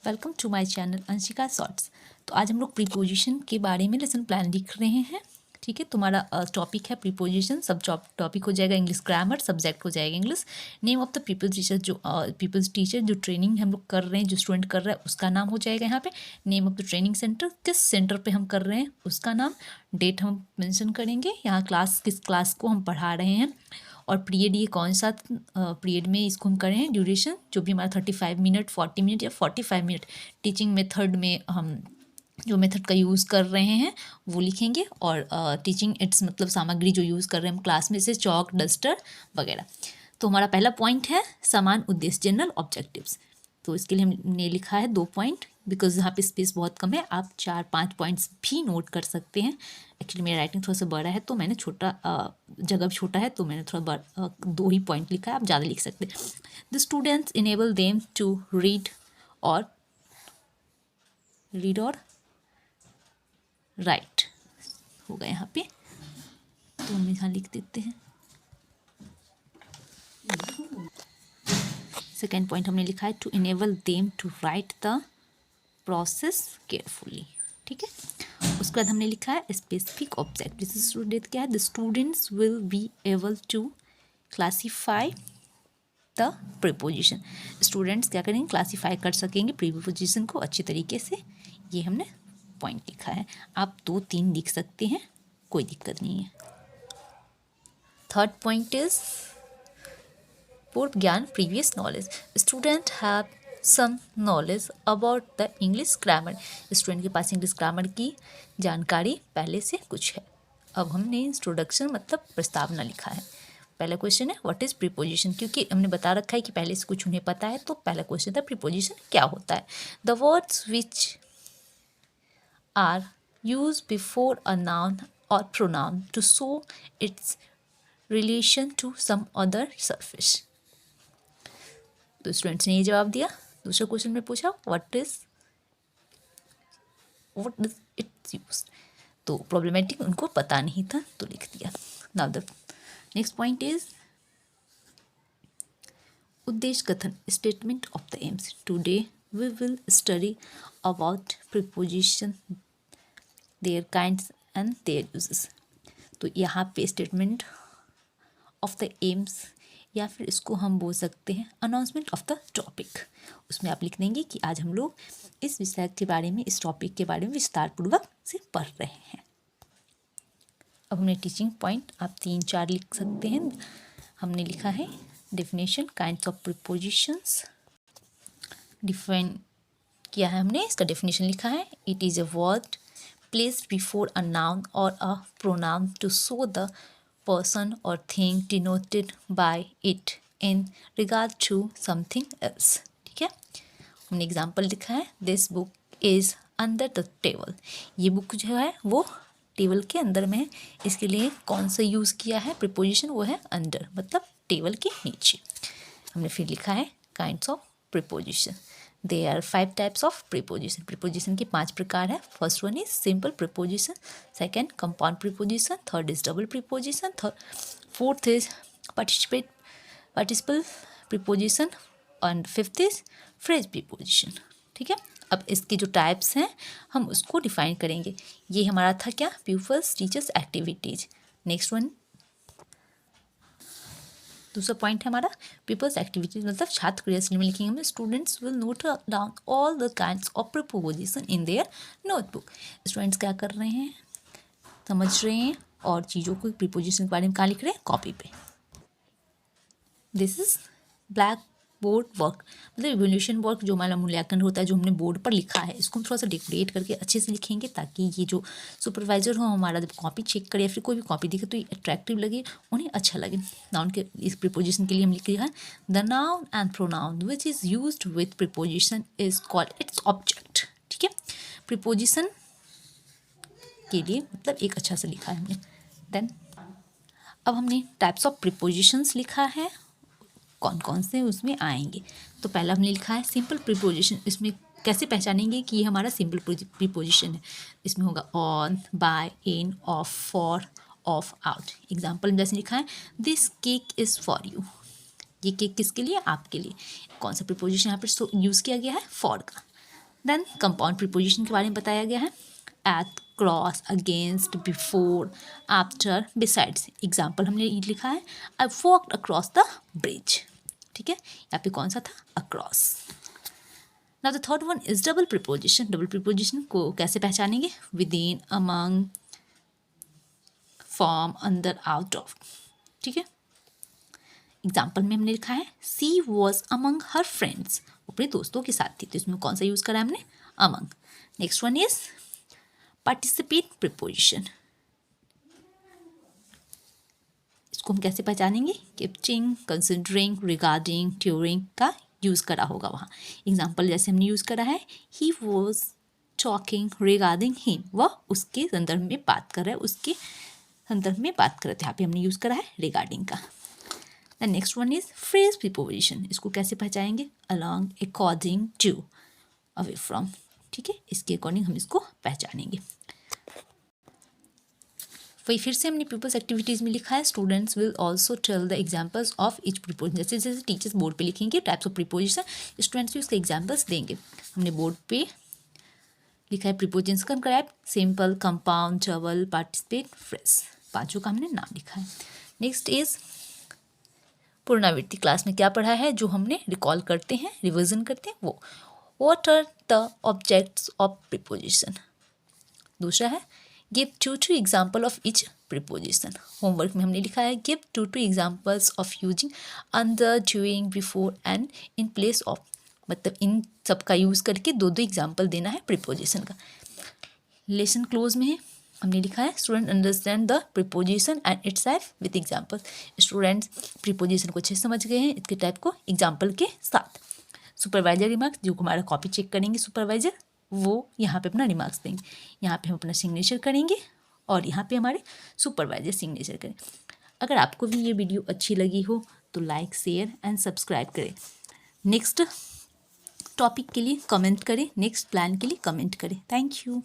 Welcome to my channel Anshika shorts. तो आज हम लोग प्रीपोजिशन के बारे में लेसन प्लान लिख रहे हैं। ठीक है, तुम्हारा टॉपिक है प्रीपोजिशन, सब टॉपिक हो जाएगा इंग्लिश ग्रामर, सब्जेक्ट हो जाएगा English. Name of the peoples teacher, जो पीपल्स टीचर जो ट्रेनिंग हम लोग कर रहे हैं, जो स्टूडेंट कर रहा है उसका नाम हो जाएगा यहाँ पे। Name of the training centre, किस सेंटर पे हम कर रहे हैं उसका नाम, डेट हम मेंशन करेंगे, यहाँ क्लास किस क्लास को हम पढ़ा रहे हैं, और पीरियड ये कौन सा पीरियड में इसको हम करें हैं, ड्यूरेशन जो भी हमारा 35 मिनट, 40 मिनट या 45 मिनट टीचिंग मेथड में हम जो मेथड का यूज़ कर रहे हैं वो लिखेंगे। और टीचिंग एड्स मतलब सामग्री जो यूज़ कर रहे हैं हम क्लास में से चॉक, डस्टर वगैरह। तो हमारा पहला पॉइंट है समान उद्देश्य, जनरल ऑब्जेक्टिव्स। तो इसके लिए हमने लिखा है 2 पॉइंट, बिकॉज यहाँ पे स्पेस बहुत कम है, आप 4-5 पॉइंट्स भी नोट कर सकते हैं। एक्चुअली मेरा राइटिंग थोड़ा सा बड़ा है तो मैंने जगह छोटा है तो मैंने थोड़ा 2 ही पॉइंट लिखा है, आप ज़्यादा लिख सकते हैं। The students enable them to read और राइट होगा यहाँ पे, तो हम यहाँ लिख देते हैं। सेकेंड पॉइंट हमने लिखा है to enable them to write the process carefully. ठीक है, उसके बाद हमने लिखा है स्पेसिफिक ऑब्जेक्ट, जिससे स्टूडेंट क्या है, the students will be able to classify the preposition. Students क्या करेंगे, क्लासीफाई कर सकेंगे प्रीपोजिशन को अच्छी तरीके से। ये हमने पॉइंट लिखा है, आप 2-3 लिख सकते हैं, कोई दिक्कत नहीं है। थर्ड पॉइंट इज पूर्व ज्ञान, previous knowledge. Student have some knowledge about the English grammar. Student के पास इंग्लिश ग्रामर की जानकारी पहले से कुछ है। अब हमने इंट्रोडक्शन मतलब प्रस्तावना लिखा है। पहला क्वेश्चन है व्हाट इज प्रीपोजिशन, क्योंकि हमने बता रखा है कि पहले से कुछ उन्हें पता है, तो पहला क्वेश्चन था प्रीपोजिशन क्या होता है। The words which are use before a noun और pronoun to show its relation to some other surface. तो स्टूडेंट्स ने ये जवाब दिया। दूसरा क्वेश्चन में पूछा व्हाट इज इट्स यूज, तो प्रॉब्लमेटिक उनको पता नहीं था तो लिख दिया। Now the next point is उद्देश्य कथन, statement of the aims. Today we will study about preposition, their kinds and their uses. तो यहाँ पे स्टेटमेंट ऑफ द एम्स, या फिर इसको हम बोल सकते हैं अनाउंसमेंट ऑफ द टॉपिक। उसमें आप लिख देंगे कि आज हम लोग इस विषय के बारे में, इस टॉपिक के बारे में विस्तारपूर्वक से पढ़ रहे हैं। अब हमने टीचिंग पॉइंट आप 3-4 लिख सकते हैं। हमने लिखा है definition, kinds of prepositions define किया है हमने, इसका डेफिनेशन लिखा है। It is a word placed before a noun और a pronoun to show the person or thing denoted by it in regard to something else। ठीक है, हमने एग्जाम्पल लिखा है this book is under the table. ये book जो है वो टेबल के अंदर में है, इसके लिए कौन सा यूज़ किया है प्रीपोजिशन, वो है अंडर, मतलब टेबल के नीचे। हमने फिर लिखा है kinds of preposition, they are 5 types of preposition. Preposition के 5 प्रकार है। First one is simple preposition, second compound preposition, third is double preposition, fourth is participle preposition, and fifth is phrase preposition. ठीक है, अब इसके जो टाइप्स हैं हम उसको डिफाइन करेंगे। ये हमारा था क्या, people's teachers activities. Next one, दूसरा पॉइंट है हमारा पीपल्स एक्टिविटीज, मतलब छात्र क्रियाशील में लिखेंगे हम students will note down all the kinds of preposition in their notebook. Students क्या कर रहे हैं, समझ रहे हैं और चीज़ों को प्रीपोजिशन के बारे में कहाँ लिख रहे हैं, कॉपी पे। This is black board work, मतलब इवोल्यूशन वर्क जो हमारा मूल्यांकन होता है, जो हमने बोर्ड पर लिखा है, इसको हम थोड़ा सा डेकोरेट करके अच्छे से लिखेंगे, ताकि ये जो सुपरवाइजर हो हमारा जब कॉपी चेक करे या फिर कोई भी कॉपी दिखे तो ये अट्रैक्टिव लगे, उन्हें अच्छा लगे। नाउन के इस प्रीपोजिशन के लिए हम लिख रहे हैं the noun and pronoun which is used with preposition is called its object. ठीक है, प्रीपोजिशन के लिए मतलब एक अच्छा से लिखा है हमने। देन अब हमने टाइप्स ऑफ प्रीपोजिशंस लिखा है, कौन कौन से उसमें आएंगे। तो पहला हमने लिखा है सिंपल प्रीपोजिशन। इसमें कैसे पहचानेंगे कि ये हमारा सिंपल प्रीपोजिशन है, इसमें होगा on, by, in, of, for, of, out. Example में जैसे लिखा है this cake is for you, ये केक किसके लिए, आपके लिए। कौन सा प्रीपोजिशन यहाँ पर यूज़ किया गया है, फॉर का। देन कंपाउंड प्रीपोजिशन के बारे में बताया गया है, at, cross, against, before, after, besides. Example हमने लिखा है, I walked across the bridge. ठीक है, यहाँ पे कौन सा था, across. Now the third one is double preposition. Double preposition को कैसे पहचानेंगे, विद इन, अमंग, फ्रॉम, अंदर, आउट ऑफ। ठीक है, एग्जाम्पल में हमने लिखा है, she was among her friends, अपने दोस्तों के साथ थी, तो इसमें कौन सा यूज करा है हमने, among. Next one is participate preposition. इसको हम कैसे पहचानेंगे, कीपिंग, कंसिडरिंग, रिगार्डिंग, ड्यूरिंग का यूज करा होगा वहाँ। एग्जाम्पल जैसे हमने यूज करा है, he was talking regarding him, वह उसके संदर्भ में बात कर रहा है, उसके संदर्भ में बात कर रहे थे, यहाँ पे हमने यूज करा है रिगार्डिंग का। The next one is phrase preposition. इसको कैसे पहचानेंगे, along, according to, away from. ठीक है, इसके अकॉर्डिंग हम इसको पहचानेंगे। वही फिर से हमने पीपल्स एक्टिविटीज़ में लिखा है, students will also tell the examples of each preposition. जैसे जैसे टीचर्स बोर्ड पे लिखेंगे टाइप्स ऑफ प्रीपोजिशन, स्टूडेंट्स भी उसके एग्जाम्पल्स देंगे। हमने बोर्ड पे लिखा है प्रीपोजिशंस का type, simple, compound, double, participate, phrase, पांचों का हमने नाम लिखा है। नेक्स्ट इज पुनरावृत्ति। क्लास में क्या पढ़ा है, जो हमने रिकॉल करते हैं, रिविजन करते हैं वो। What are the objects of preposition. दूसरा है, give two example of each preposition. Homework में हमने लिखा है, give two examples of using under, during, before and in place of. मतलब इन सब का यूज़ करके दो दो एग्जाम्पल देना है प्रीपोजिशन का। लेसन क्लोज में है, हमने लिखा है, student understand the preposition and it's type with example. Students preposition को अच्छे से समझ गए हैं, इसके टाइप को एग्जाम्पल के साथ। सुपरवाइजर रिमार्क्स, जो हमारा कॉपी चेक करेंगे सुपरवाइजर, वो यहाँ पे अपना रिमार्क्स देंगे। यहाँ पे हम अपना सिग्नेचर करेंगे और यहाँ पे हमारे सुपरवाइजर सिग्नेचर करें। अगर आपको भी ये वीडियो अच्छी लगी हो तो लाइक, शेयर एंड सब्सक्राइब करें। नेक्स्ट टॉपिक के लिए कमेंट करें, नेक्स्ट प्लान के लिए कमेंट करें। Thank you.